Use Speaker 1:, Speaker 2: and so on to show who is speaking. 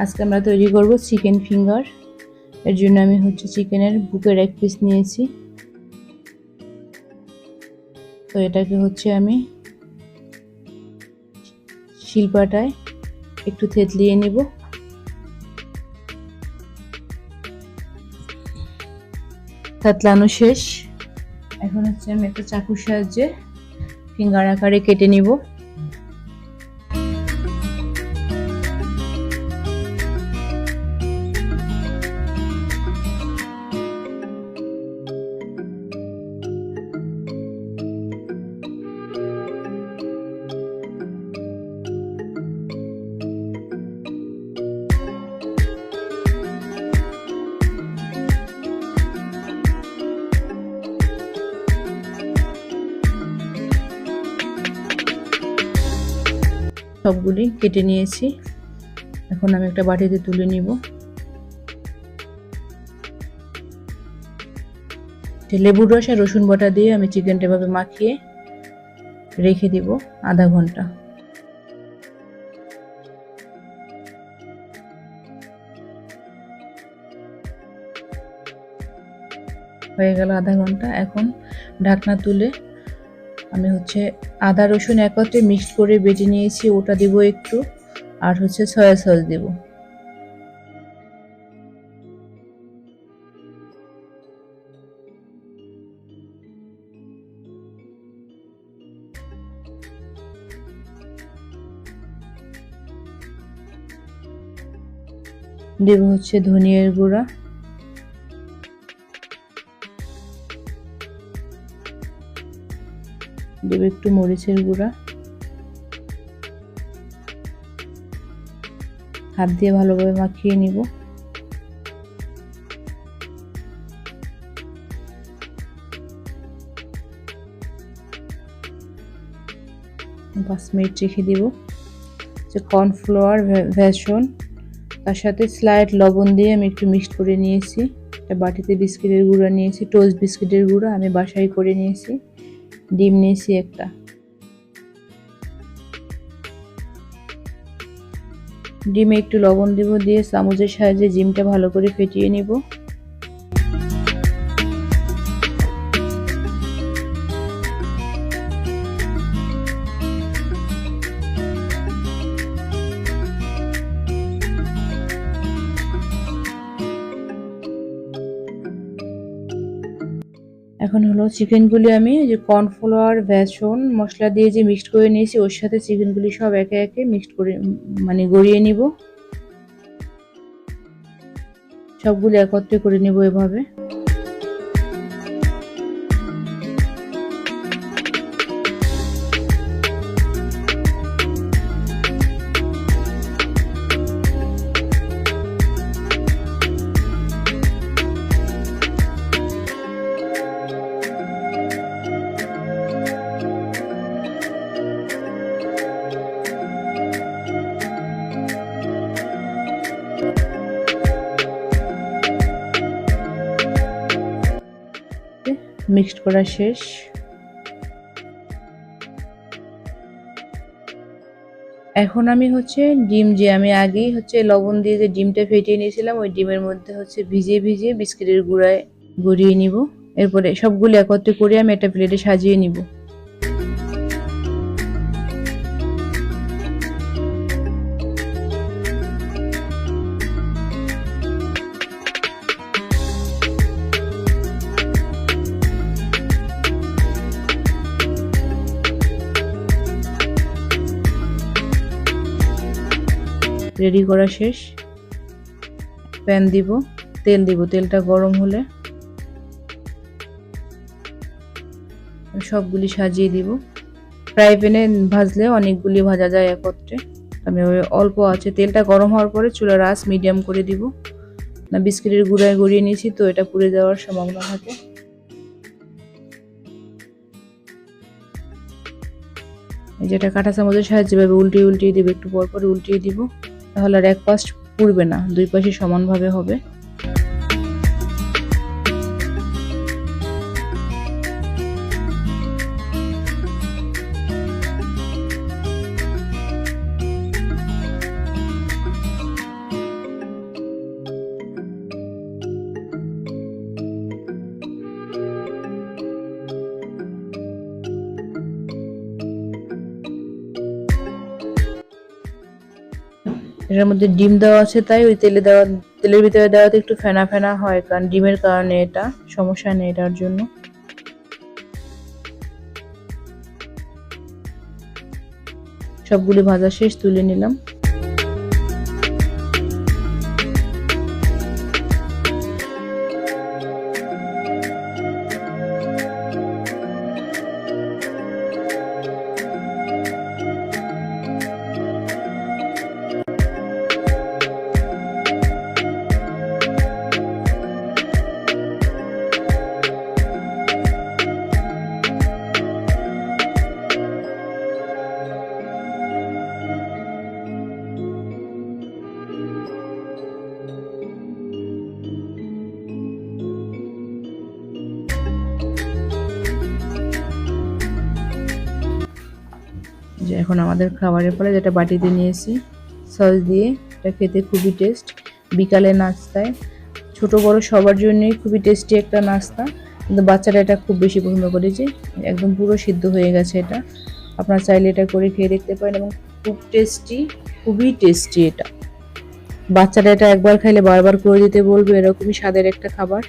Speaker 1: আজকে আমরা তৈরি করব চিকেন ফিঙ্গার। এর জন্য আমি চিকেনের বুকের এক পিস নিয়েছি। তো এটাকে আমি শিলপাটায় একটু থেতলিয়ে নিব। থেতলানো শেষ। এখন আমি একটা চাকুর সাহায্যে ফিঙ্গার আকারে কেটে নিব। সবগুলি কেটে নিয়েছি। এখন আমি একটা বাটিতে তুলে নিব। লেবুর রস আর রসুন বাটা দিয়ে আমি চিকেনটা এভাবে মাখিয়ে রেখে দিব আধা ঘন্টা। হয়ে গেল আধা ঘন্টা। এখন ঢাকনা তুলে আমি আদা রসুন একত্রে মিক্সড করে বেটে নিয়েছি, ওটা দিব একটু, আর সয়া সস দেব। দেব ধনিয়ার গুঁড়া, দেব একটু মরিচের গুঁড়া। হাত দিয়ে ভালোভাবে মাখিয়ে নিব। 5 মিনিট রেখে দিব। কর্নফ্লাওয়ার, বেসন, তার সাথে স্লাইড লবণ দিয়ে আমি একটু মিক্সড করে নিয়েছি। একটা বাটিতে বিস্কিটের গুঁড়া নিয়েছি, টোস্ট বিস্কিটের গুঁড়া আমি বাসায় করে নিয়েছি। ডিম নিয়েছি একটা। ডিমে একটু লবণ দিব, দিয়ে চামচের সাহায্যে ডিমটা ভালো করে ফেটিয়ে নিব। এখন চিকেনগুলি আমি কর্নফ্লাওয়ার, বেসন, মশলা দিয়ে যে মিক্সড করে নিয়েছি, ওর সাথে চিকেনগুলি সব একে একে মিক্সড করে গড়িয়ে নিব। সবগুলো একত্রে করে নিব এভাবে। মিক্সড করা শেষ। এখন আমি ডিম, যে আমি আগেই লবণ দিয়ে যে ডিমটা ফেটিয়ে নিয়েছিলাম, ওই ডিমের মধ্যে ভিজিয়ে ভিজিয়ে বিস্কিটের গুঁড়ায় গড়িয়ে নিব। এরপরে সবগুলো একত্রে করে আমি একটা প্লেটে সাজিয়ে নিব। রেডি করা শেষ। প্যান দিব, তেল দিব। তেলটা গরম হলে সবগুলি সাজিয়ে দিব। ফ্রাই প্যানে ভাজলে অনেকগুলি ভাজা যায় একত্রে। আমি অল্প আছে, তেলটা গরম হওয়ার পরে চুলার আঁচ মিডিয়াম করে দিব। না বিস্কিটের গুঁড়ায় গড়িয়ে নিয়েছি, তো এটা পুড়ে যাওয়ার সম্ভাবনা থাকে। যেটা কাঁটা চামচের সাহায্যে উল্টিয়ে উল্টিয়ে দিব, একটু পর পর উল্টিয়ে দিব, তাহলে আর এক পাশ পুড়বে না, দুই পাশে সমানভাবে হবে। এটার মধ্যে ডিম দেওয়া আছে, তাই ওই তেলের ভিতরে দেওয়াতে একটু ফেনা ফেনা হয়, কারণ ডিমের কারণে। এটা সমস্যা নেই এটার জন্য। সবগুলি ভাজা শেষ, তুলে নিলাম। যে এখন আমাদের খাবারের পরে যেটা বাটিতে নিয়েছি সস দিয়ে, এটা খেতে খুবই টেস্ট। বিকালে নাস্তায় ছোট বড় সবার জন্যই খুবই টেস্টি একটা নাস্তা, কিন্তু বাচ্চারা এটা খুব বেশি পছন্দ করে। যে একদম পুরো সিদ্ধ হয়ে গেছে এটা। আপনারা চাইলে এটা করে খেয়ে দেখতে পারেন, এবং খুব টেস্টি, খুবই টেস্টি এটা। বাচ্চারা এটা একবার খাইলে বারবার করে দিতে বলবে, এরকমই স্বাদের একটা খাবার।